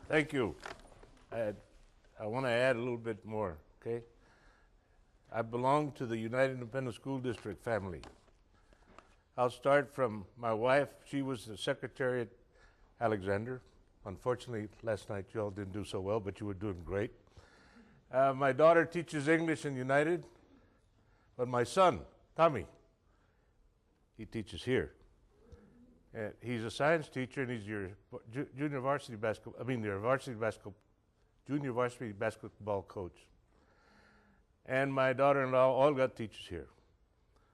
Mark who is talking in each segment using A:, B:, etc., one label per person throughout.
A: Thank you. I want to add a little bit more, okay? I belong to the United Independent School District family. I'll start from my wife. She was the secretary at Alexander. Unfortunately, last night you all didn't do so well, but you were doing great. My daughter teaches English in United, but my son, Tommy, he teaches here. And he's a science teacher, and he's your junior varsity basketball coach. And my daughter-in-law, Olga, teaches here.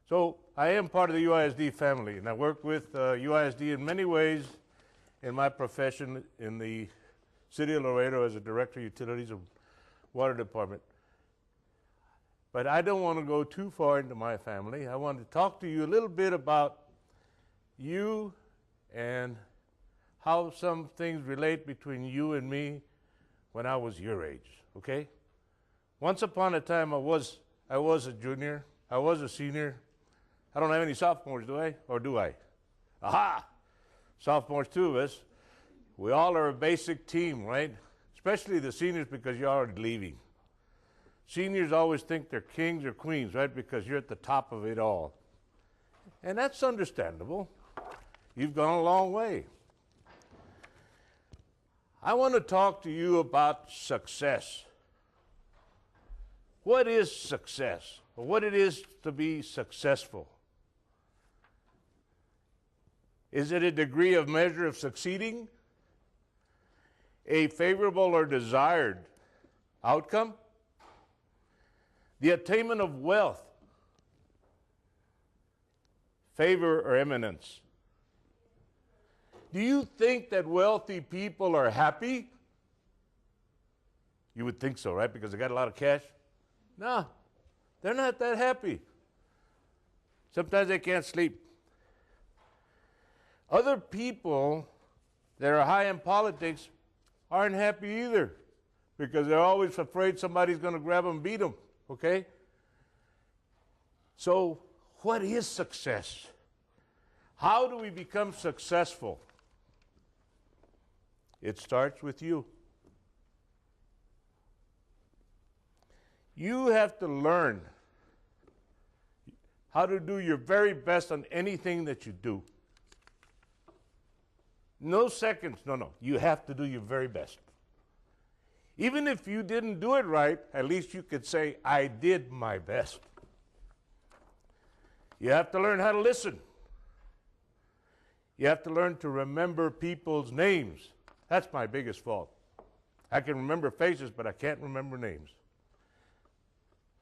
A: So I am part of the UISD family, and I work with UISD in many ways in my profession in the city of Laredo as a director of utilities and water department. But I don't want to go too far into my family. I want to talk to you a little bit about you and how some things relate between you and me when I was your age, okay? Once upon a time, I was a junior, I was a senior. I don't have any sophomores, do I? Or do I? Aha! Sophomores, two of us. We all are a basic team, right? Especially the seniors, because you're already leaving. Seniors always think they're kings or queens, right? Because you're at the top of it all. And that's understandable. You've gone a long way. I want to talk to you about success. What is success? Or what it is to be successful? Is it a degree of measure of succeeding? A favorable or desired outcome? The attainment of wealth? Favor or eminence? Do you think that wealthy people are happy? You would think so, right? Because they got a lot of cash? No, they're not that happy. Sometimes they can't sleep. Other people that are high in politics aren't happy either because they're always afraid somebody's going to grab them and beat them, okay? So what is success? How do we become successful? It starts with you. You have to learn how to do your very best on anything that you do. No seconds, no. You have to do your very best. Even if you didn't do it right, at least you could say, I did my best. You have to learn how to listen. You have to learn to remember people's names. That's my biggest fault. I can remember faces, but I can't remember names.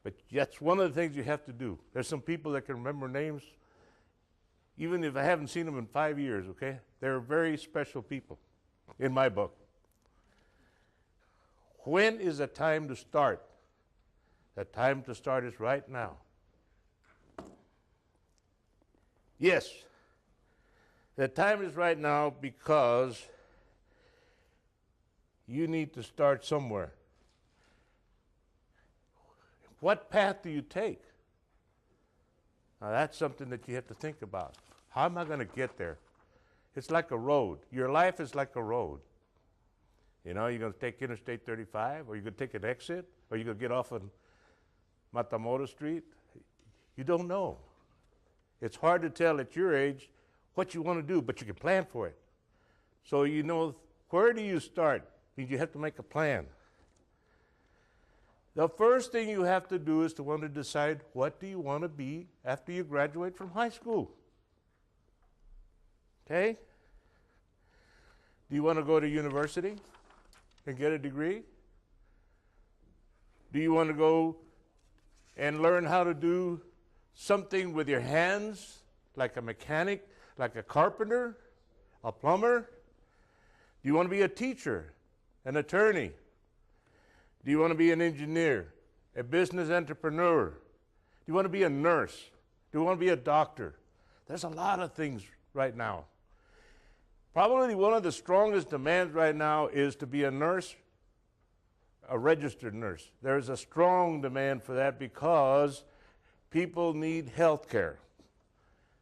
A: But that's one of the things you have to do. There's some people that can remember names, even if I haven't seen them in 5 years, okay? They're very special people in my book. When is the time to start? The time to start is right now. Yes, the time is right now because you need to start somewhere. What path do you take? Now that's something that you have to think about. How am I going to get there? It's like a road. Your life is like a road. You know, you're going to take Interstate 35, or you're going to take an exit, or you're going to get off on Matamoros Street. You don't know. It's hard to tell at your age what you want to do, but you can plan for it. So you know, where do you start? Means you have to make a plan. The first thing you have to do is to want to decide what do you want to be after you graduate from high school. Okay? Do you want to go to university and get a degree? Do you want to go and learn how to do something with your hands, like a mechanic, like a carpenter, a plumber? Do you want to be a teacher, an attorney? Do you want to be an engineer, a business entrepreneur? Do you want to be a nurse? Do you want to be a doctor? There's a lot of things right now. Probably one of the strongest demands right now is to be a nurse, a registered nurse. There's a strong demand for that because people need health care.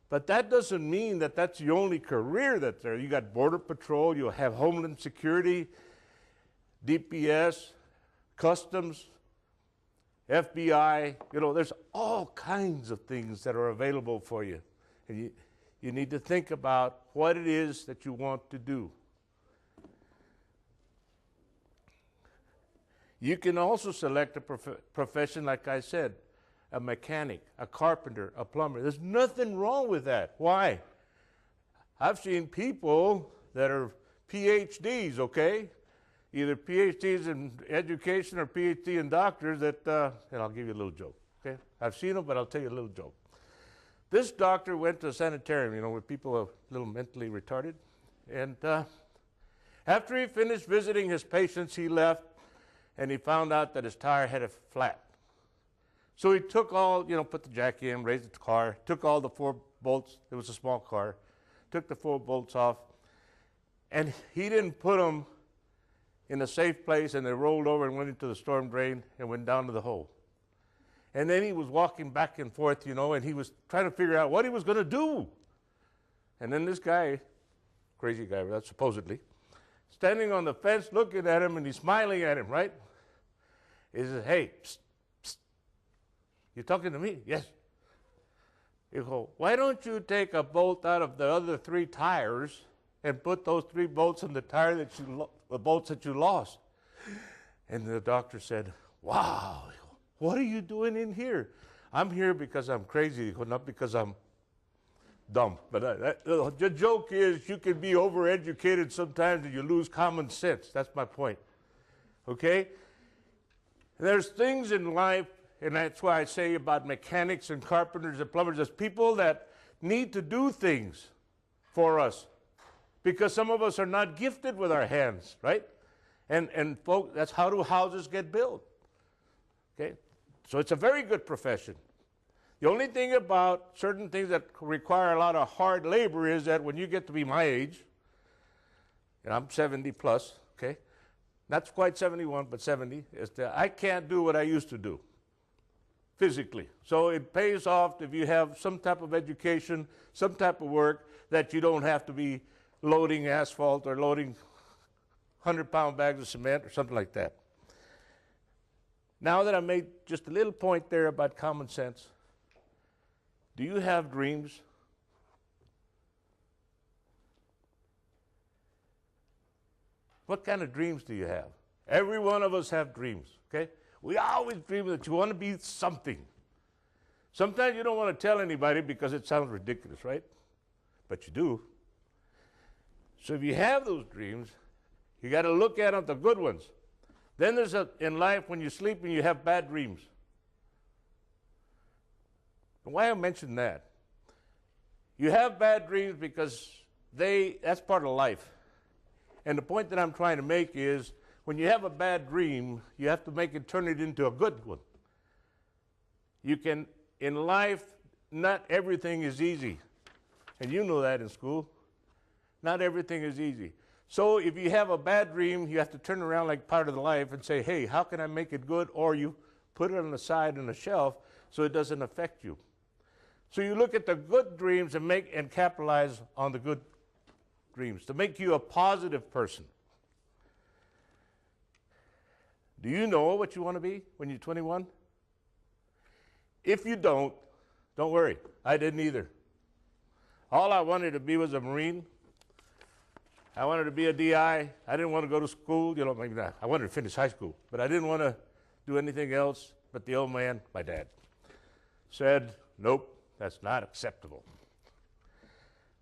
A: But that doesn't mean that that's the only career that's there. You got Border Patrol, you'll have Homeland Security. DPS, Customs, FBI. You know, there's all kinds of things that are available for you. And you need to think about what it is that you want to do. You can also select a profession, like I said, a mechanic, a carpenter, a plumber. There's nothing wrong with that. Why? I've seen people that are PhDs, okay? Either PhDs in education or PhD in doctors that, and I'll give you a little joke, okay? I've seen them, but I'll tell you a little joke. This doctor went to a sanitarium, you know, where people are a little mentally retarded. And after he finished visiting his patients, he left, and he found out that his tire had a flat. So he took all, you know, put the jack in, raised the car, took all the 4 bolts. It was a small car. Took the 4 bolts off, and he didn't put them in a safe place, and they rolled over and went into the storm drain and went down to the hole. And then he was walking back and forth, you know, and he was trying to figure out what he was going to do. And then this guy, crazy guy, supposedly, standing on the fence looking at him, and he's smiling at him, right? He says, "Hey, psst, psst. You talking to me?" "Yes." You go, "Why don't you take a bolt out of the other 3 tires and put those 3 bolts in the tire that the bolts that you lost?" And the doctor said, "Wow, what are you doing in here?" "I'm here because I'm crazy, not because I'm dumb." But the joke is you can be overeducated sometimes and you lose common sense. That's my point. Okay? There's things in life, and that's why I say about mechanics and carpenters and plumbers, there's people that need to do things for us because some of us are not gifted with our hands, right? And folks, that's how do houses get built. Okay? So it's a very good profession. The only thing about certain things that require a lot of hard labor is that when you get to be my age, and I'm 70 plus, okay? Not quite 71, but 70, is that I can't do what I used to do physically. So it pays off if you have some type of education, some type of work, that you don't have to be loading asphalt or loading 100-pound bags of cement or something like that. Now that I made just a little point there about common sense, do you have dreams? What kind of dreams do you have? Every one of us have dreams, okay? We always dream that you want to be something. Sometimes you don't want to tell anybody because it sounds ridiculous, right? But you do. So if you have those dreams, you got to look at them, the good ones. Then there's in life when you sleep and you have bad dreams. And why I mention that? You have bad dreams because that's part of life. And the point that I'm trying to make is when you have a bad dream, you have to turn it into a good one. You can, in life, not everything is easy. And you know that in school. Not everything is easy. So if you have a bad dream, you have to turn around like part of the life and say, hey, how can I make it good? Or you put it on the side on the shelf so it doesn't affect you. So you look at the good dreams and capitalize on the good dreams to make you a positive person. Do you know what you want to be when you're 21? If you don't worry. I didn't either. All I wanted to be was a Marine. I wanted to be a DI. I didn't want to go to school. Maybe not. I wanted to finish high school, but I didn't want to do anything else. But the old man, my dad, said, nope, that's not acceptable.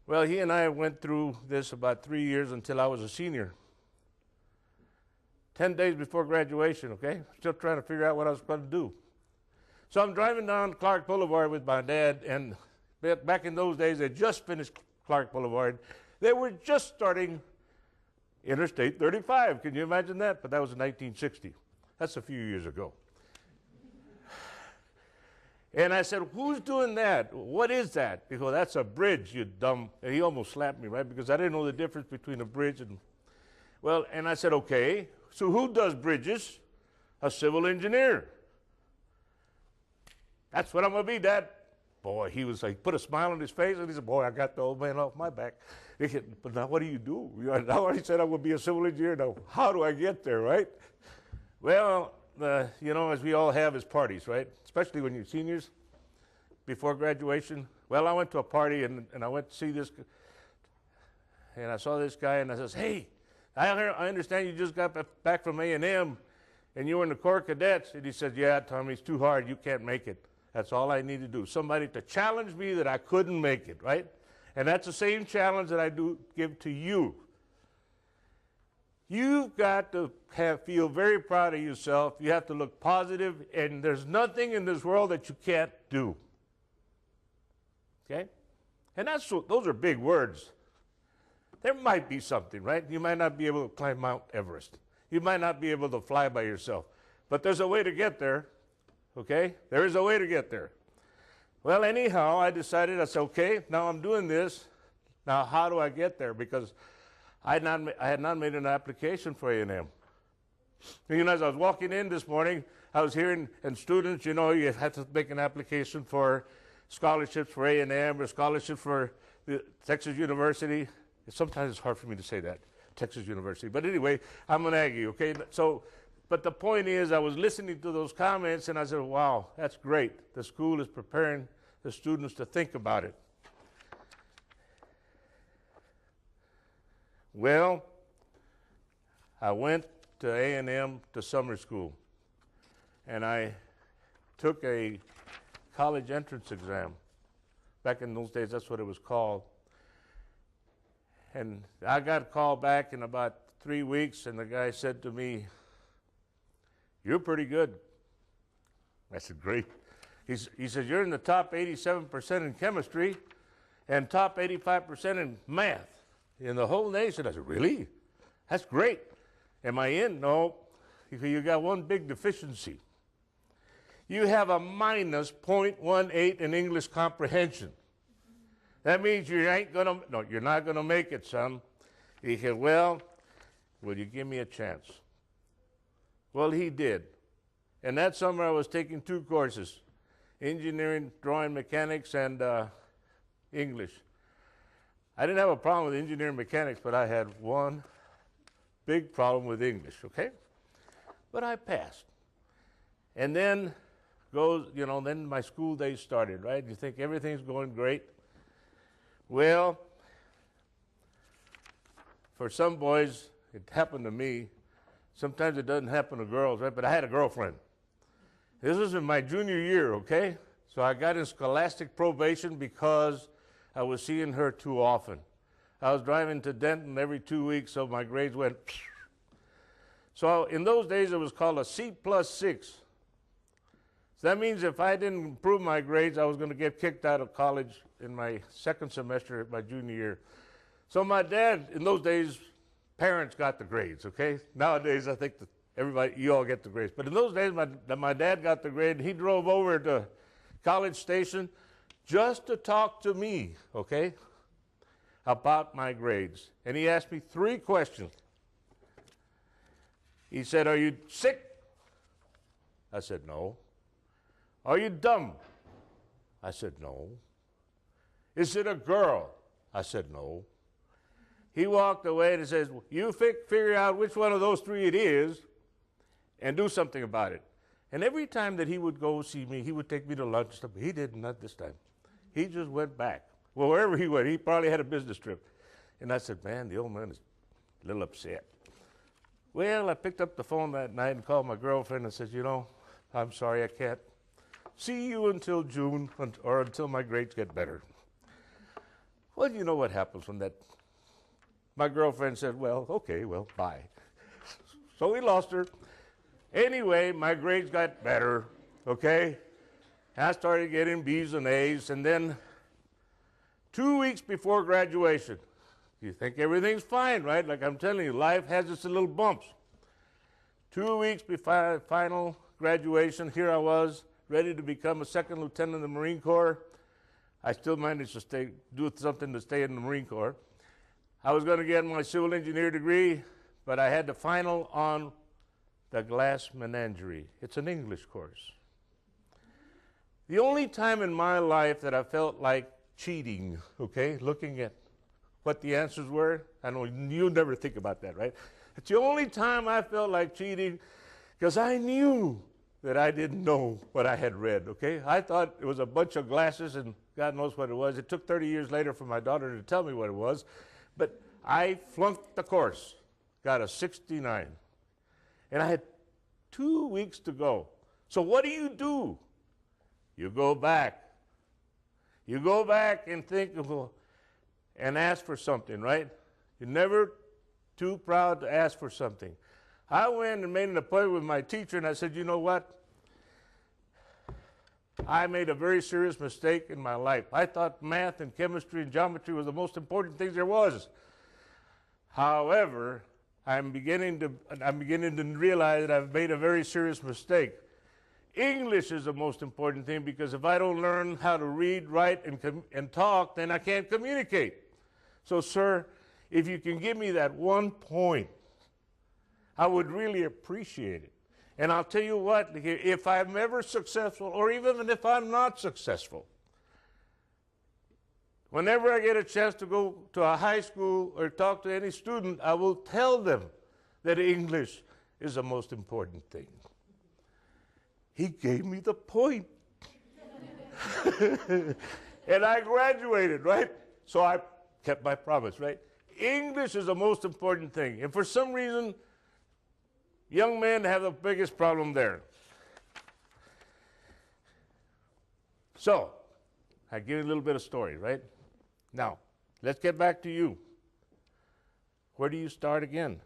A: Well, he and I went through this about 3 years until I was a senior. 10 days before graduation, okay? Still trying to figure out what I was going to do. So I'm driving down Clark Boulevard with my dad, and back in those days, they just finished Clark Boulevard. They were just starting Interstate 35. Can you imagine that? But that was in 1960. That's a few years ago. And I said, who's doing that? What is that? He goes, that's a bridge, you dumb. And he almost slapped me, right? Because I didn't know the difference between a bridge and... Well, and I said, okay, so who does bridges? A civil engineer. That's what I'm going to be, Dad. boy, he was like, put a smile on his face, and he said, boy, I got the old man off my back. He said, but now what do you do? Now he said I would be a civil engineer. Now, how do I get there, right? Well, you know, as we all have, is parties, right? Especially when you're seniors, before graduation. Well, I went to a party, and I went to see this, and I saw this guy, and I says, hey, I understand you just got back from A&M, and you were in the Corps of Cadets. And he said, yeah, Tommy, it's too hard. You can't make it. That's all I need to do. Somebody to challenge me that I couldn't make it, right? And that's the same challenge that I do give to you. You've got to feel very proud of yourself. You have to look positive, and there's nothing in this world that you can't do. Okay? And those are big words. There might be something, right? You might not be able to climb Mount Everest. You might not be able to fly by yourself. But there's a way to get there, okay? There is a way to get there. Well, anyhow, I decided, I said, okay, now I'm doing this. Now how do I get there? Because I had not made an application for A&M. You know, as I was walking in this morning, I was hearing, and students, you know, you have to make an application for scholarships for A&M or scholarships for the Texas University. Sometimes it's hard for me to say that, Texas University. But anyway, I'm an Aggie, okay? So, but the point is, I was listening to those comments, and I said, wow, that's great. The school is preparing the students to think about it. Well, I went to A&M to summer school, and I took a college entrance exam. Back in those days, that's what it was called. And I got called back in about 3 weeks, and the guy said to me, you're pretty good. I said, great. He said, you're in the top 87% in chemistry and top 85% in math in the whole nation. I said, really? That's great. Am I in? No. You got one big deficiency. You have a minus 0.18 in English comprehension. That means you're not gonna make it, son. He said, well, will you give me a chance? Well, he did. And that summer I was taking 2 courses, engineering, drawing, mechanics, and English. I didn't have a problem with engineering mechanics, but I had one big problem with English, okay? But I passed. And then then my school days started, right? You think everything's going great. Well, for some boys, it happened to me. Sometimes it doesn't happen to girls, right? But I had a girlfriend. This was in my junior year, okay? So I got in scholastic probation because I was seeing her too often. I was driving to Denton every 2 weeks, so my grades went. So in those days, it was called a C+6. So that means if I didn't improve my grades, I was going to get kicked out of college in my second semester of my junior year. So my dad, in those days, parents got the grades, okay? Nowadays, I think that you all get the grades. But in those days, my dad got the grade, and he drove over to College Station just to talk to me, okay, about my grades. And he asked me 3 questions. He said, are you sick? I said, no. Are you dumb? I said, no. Is it a girl? I said, no. He walked away and he says, you figure out which one of those 3 it is and do something about it. And every time that he would go see me, he would take me to lunch and stuff. He did not this time. He just went back. Well, wherever he went, he probably had a business trip. And I said, man, the old man is a little upset. Well, I picked up the phone that night and called my girlfriend and said, you know, I'm sorry, I can't see you until June or until my grades get better. Well, you know what happens when that. My girlfriend said, well, okay, well, bye. So we lost her. Anyway, my grades got better, okay? I started getting B's and A's, and then 2 weeks before graduation, you think everything's fine, right? Like I'm telling you, life has its little bumps. 2 weeks before final graduation, here I was, ready to become a second lieutenant in the Marine Corps. I still managed to do something to stay in the Marine Corps. I was going to get my civil engineer degree, but I had the final on the glass menagerie. It's an English course. The only time in my life that I felt like cheating, okay, looking at what the answers were, I know you never think about that, right? It's the only time I felt like cheating because I knew that I didn't know what I had read, okay? I thought it was a bunch of glasses and God knows what it was. It took 30 years later for my daughter to tell me what it was, but I flunked the course, got a 69, and I had 2 weeks to go. So what do? You go back. You go back and think and ask for something, right? You're never too proud to ask for something. I went and made an appointment with my teacher, and I said, you know what? I made a very serious mistake in my life. I thought math and chemistry and geometry was the most important things there was. However, I'm beginning to realize that I've made a very serious mistake. English is the most important thing because if I don't learn how to read, write, and talk, then I can't communicate. So, sir, if you can give me that 1 point, I would really appreciate it. And I'll tell you what, if I'm ever successful, or even if I'm not successful, whenever I get a chance to go to a high school or talk to any student, I will tell them that English is the most important thing. He gave me the point. And I graduated, right? So I kept my promise, right? English is the most important thing. And for some reason, young men have the biggest problem there. So, I give you a little bit of story, right? Now, let's get back to you. Where do you start again?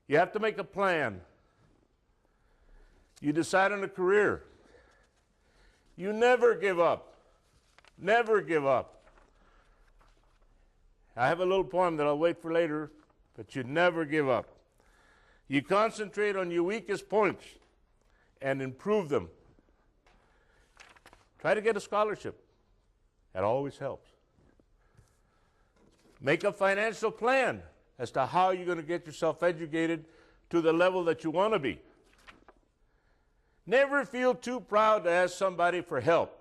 A: You have to make a plan. You decide on a career. You never give up. Never give up. I have a little poem that I'll wait for later, but you never give up. You concentrate on your weakest points and improve them. Try to get a scholarship. That always helps. Make a financial plan as to how you're going to get yourself educated to the level that you want to be. Never feel too proud to ask somebody for help.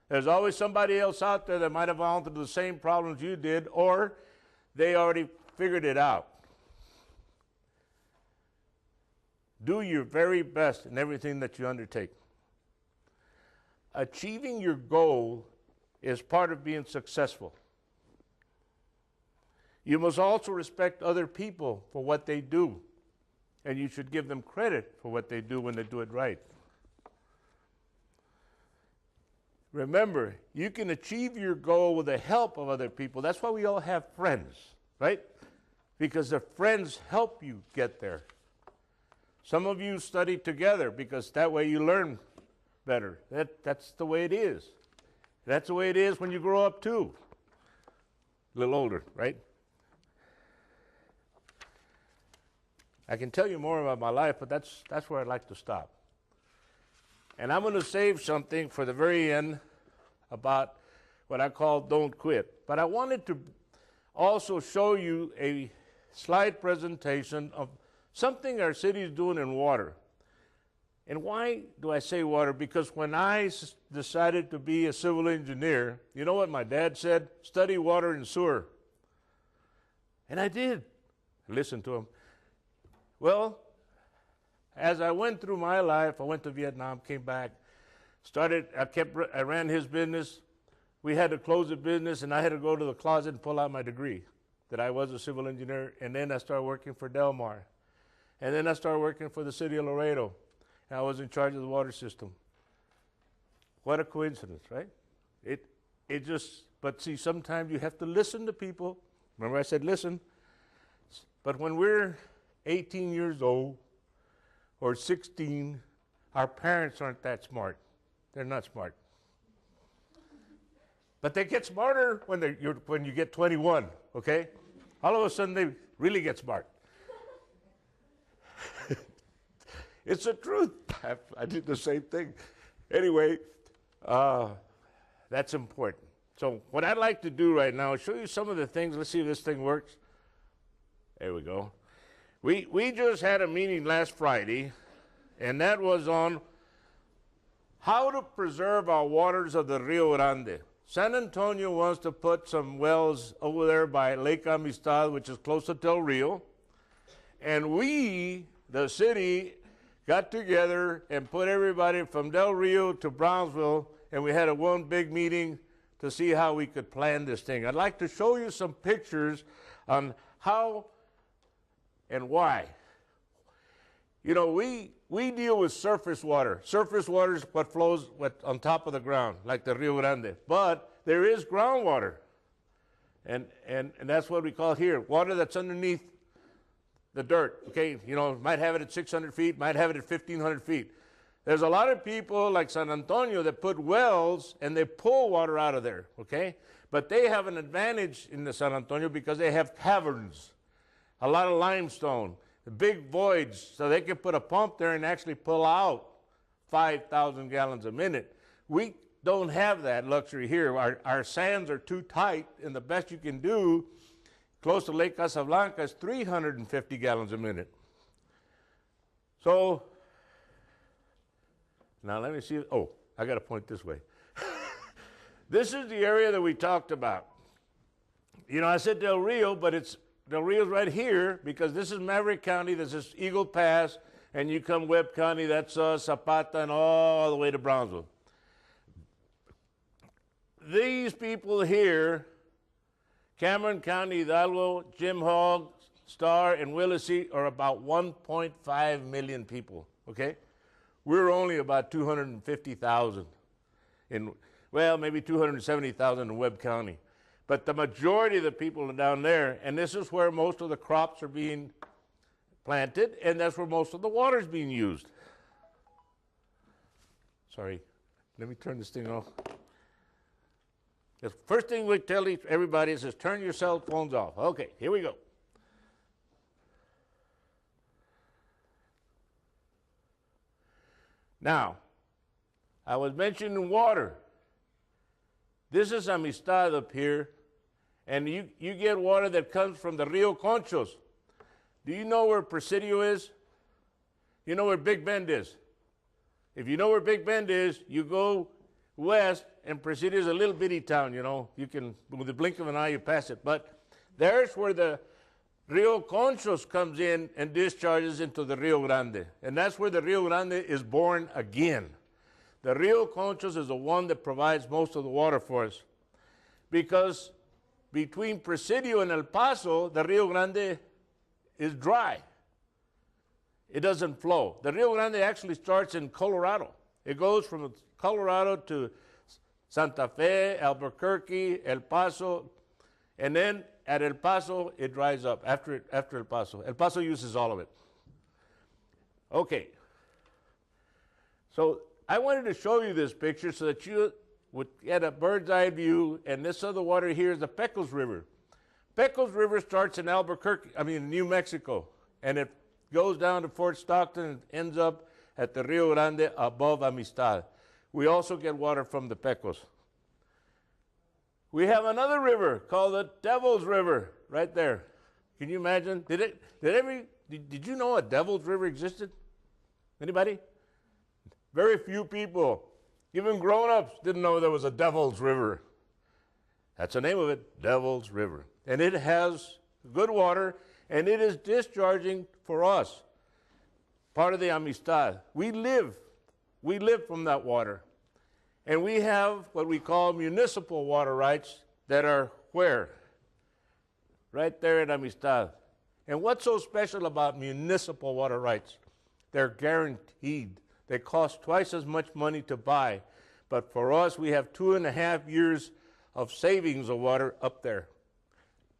A: There's always somebody else out there that might have gone through the same problems you did, or they already figured it out. Do your very best in everything that you undertake. Achieving your goal is part of being successful. You must also respect other people for what they do, and you should give them credit for what they do when they do it right. Remember, you can achieve your goal with the help of other people. That's why we all have friends, right? Because the friends help you get there. Some of you study together because that way you learn better. That's the way it is. That's the way it is when you grow up too. A little older, right? I can tell you more about my life, but that's where I'd like to stop. And I'm going to save something for the very end about what I call don't quit. But I wanted to also show you a slide presentation of something our city is doing in water. And why do I say water? Because when I decided to be a civil engineer, you know what my dad said? Study water and sewer. And I did. I listened to him. Well, as I went through my life, I went to Vietnam, came back, I ran his business. We had to close the business, and I had to go to the closet and pull out my degree that I was a civil engineer. And then I started working for Del Mar. And then I started working for the city of Laredo. And I was in charge of the water system. What a coincidence, right? It just, but see, sometimes you have to listen to people. Remember I said listen. But when we're 18 years old or 16, our parents aren't that smart. They're not smart. But they get smarter when you get 21, okay? All of a sudden they really get smart. It's the truth. I did the same thing. Anyway, that's important. So what I'd like to do right now is show you some of the things. Let's see if this thing works. There we go. We just had a meeting last Friday, and that was on How to preserve our waters of the Rio Grande. San Antonio wants to put some wells over there by Lake Amistad, which is close to Del Rio. And we, the city, got together and put everybody from Del Rio to Brownsville, and we had a one big meeting to see how we could plan this thing. I'd like to show you some pictures on how and why. You know, we deal with surface water. Surface water is what flows on top of the ground, like the Rio Grande. But there is groundwater, and that's what we call here, water that's underneath the dirt. Okay, you know, might have it at 600 feet, might have it at 1,500 feet. There's a lot of people like San Antonio that put wells and they pull water out of there, okay? But they have an advantage in the San Antonio because they have caverns, a lot of limestone, big voids, so they can put a pump there and actually pull out 5,000 gallons a minute. We don't have that luxury here. Our sands are too tight, and the best you can do close to Lake Casablanca is 350 gallons a minute. So, now let me see. Oh, I got to point this way. This is the area that we talked about. You know, I said Del Rio, but Del Rio's right here because this is Maverick County, this is Eagle Pass, and you come Webb County, that's Zapata and all the way to Brownsville. These people here, Cameron County, Hidalgo, Jim Hogg, Star, and Willacy are about 1.5 million people, okay? We're only about 250,000 in, well, maybe 270,000 in Webb County. But the majority of the people are down there, and this is where most of the crops are being planted, and that's where most of the water is being used. Sorry, let me turn this thing off. The first thing we tell everybody is turn your cell phones off. Okay, here we go. Now, I was mentioning water. This is Amistad up here, and you get water that comes from the Rio Conchos. Do you know where Presidio is? You know where Big Bend is? If you know where Big Bend is, you go west, and Presidio is a little bitty town, you know. You can, with the blink of an eye, you pass it. But there's where the Rio Conchos comes in and discharges into the Rio Grande. And that's where the Rio Grande is born again. The Rio Conchos is the one that provides most of the water for us. Because between Presidio and El Paso, the Rio Grande is dry. It doesn't flow. The Rio Grande actually starts in Colorado. It goes from Colorado to Santa Fe, Albuquerque, El Paso, and then at El Paso, it dries up after El Paso. El Paso uses all of it. Okay. So I wanted to show you this picture so that you would get a bird's eye view, and this other water here is the Pecos River. Pecos River starts in New Mexico, and it goes down to Fort Stockton and ends up at the Rio Grande above Amistad. We also get water from the Pecos. We have another river called the Devil's River right there. Can you imagine? Did you know a Devil's River existed? Anybody? Very few people, even grown-ups, didn't know there was a Devil's River. That's the name of it, Devil's River. And it has good water, and it is discharging for us, part of the Amistad. We live from that water. And we have what we call municipal water rights that are where? Right there at Amistad. And what's so special about municipal water rights? They're guaranteed. They cost twice as much money to buy. But for us, we have 2.5 years of savings of water up there.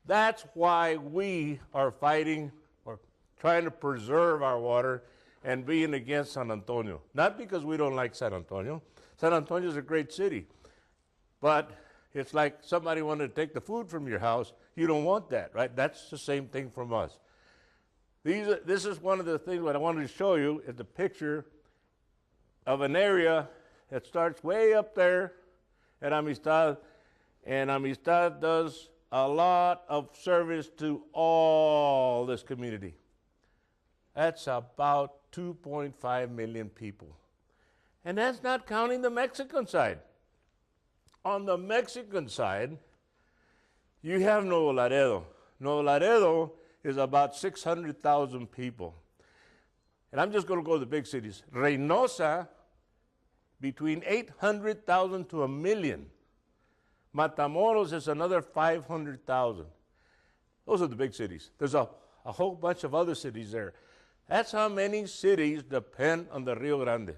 A: That's why we are fighting or trying to preserve our water and being against San Antonio. Not because we don't like San Antonio. San Antonio is a great city. But it's like somebody wanted to take the food from your house. You don't want that, right? That's the same thing from us. This is one of the things that I wanted to show you is the picture of an area that starts way up there at Amistad. And Amistad does a lot of service to all this community. That's about 2.5 million people. And that's not counting the Mexican side. On the Mexican side, you have Nuevo Laredo. Nuevo Laredo is about 600,000 people. And I'm just going to go to the big cities. Reynosa, between 800,000 to 1 million. Matamoros is another 500,000. Those are the big cities. There's a whole bunch of other cities there. That's how many cities depend on the Rio Grande.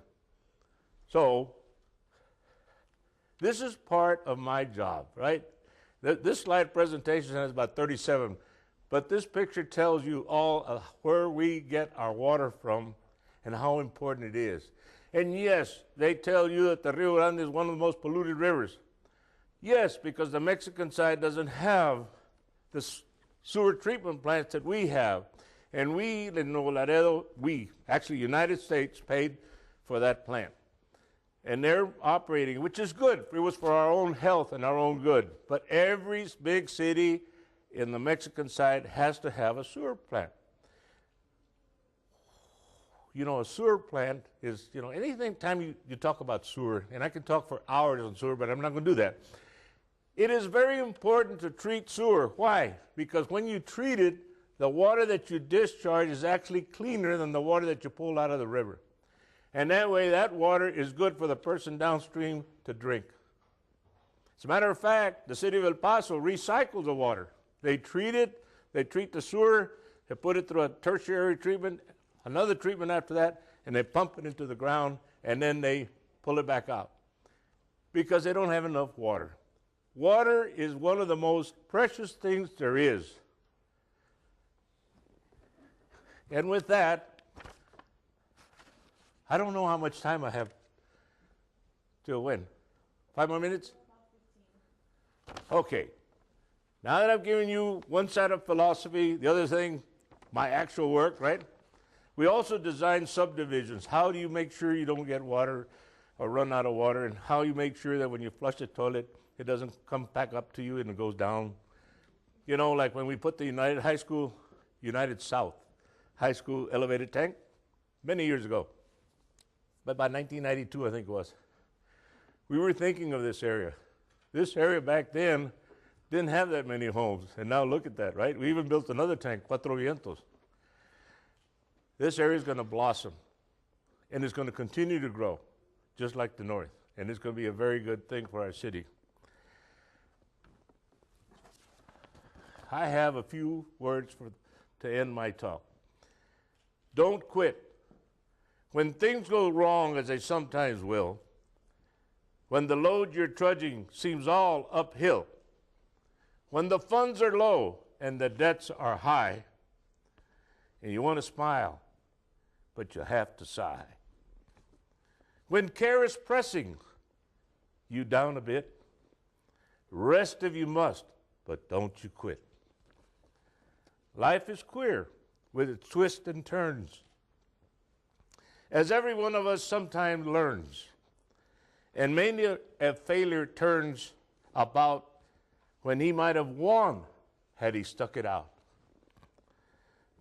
A: So, this is part of my job, right? This slide presentation has about 37, but this picture tells you all where we get our water from and how important it is. And yes, they tell you that the Rio Grande is one of the most polluted rivers. Yes, because the Mexican side doesn't have the sewer treatment plants that we have. And we, in Nuevo Laredo, actually United States, paid for that plant. And they're operating, which is good. It was for our own health and our own good. But every big city in the Mexican side has to have a sewer plant. You know, a sewer plant is, anything time you talk about sewer, and I can talk for hours on sewer, but I'm not going to do that. It is very important to treat sewer. Why? Because when you treat it, the water that you discharge is actually cleaner than the water that you pull out of the river. And that way, that water is good for the person downstream to drink. As a matter of fact, the city of El Paso recycles the water. They treat it, they treat the sewer, they put it through a tertiary treatment, another treatment after that, and they pump it into the ground, and then they pull it back out because they don't have enough water. Water is one of the most precious things there is. And with that, I don't know how much time I have till when? 5 more minutes? Okay. Now that I've given you one side of philosophy, the other thing, my actual work, right? We also design subdivisions. How do you make sure you don't get water or run out of water, and how you make sure that when you flush the toilet, it doesn't come back up to you and it goes down. You know, like when we put the United South High School elevated tank, many years ago. But by 1992, I think it was. We were thinking of this area. This area back then didn't have that many homes. And now look at that, right? We even built another tank, Cuatro Vientos. This area is going to blossom. And it's going to continue to grow, just like the north. And it's going to be a very good thing for our city. I have a few words to end my talk. Don't quit. When things go wrong, as they sometimes will, when the load you're trudging seems all uphill, when the funds are low and the debts are high, and you want to smile, but you have to sigh. When care is pressing you down a bit, rest if you must, but don't you quit. Life is queer with its twists and turns, as every one of us sometimes learns. And many a failure turns about when he might have won had he stuck it out.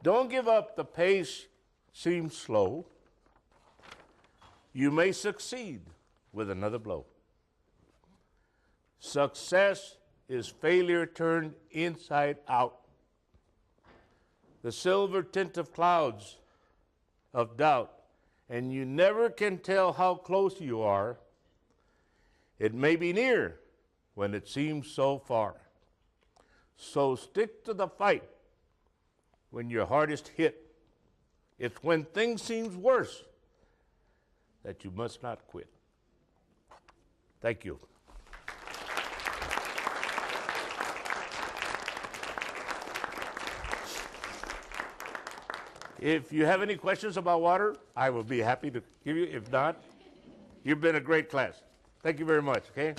A: Don't give up. The pace seems slow. You may succeed with another blow. Success is failure turned inside out. The silver tint of clouds of doubt, and you never can tell how close you are. It may be near when it seems so far. So stick to the fight when you're hardest hit. It's when things seem worse that you must not quit. Thank you. If you have any questions about water, I will be happy to give you. If not, you've been a great class. Thank you very much, okay?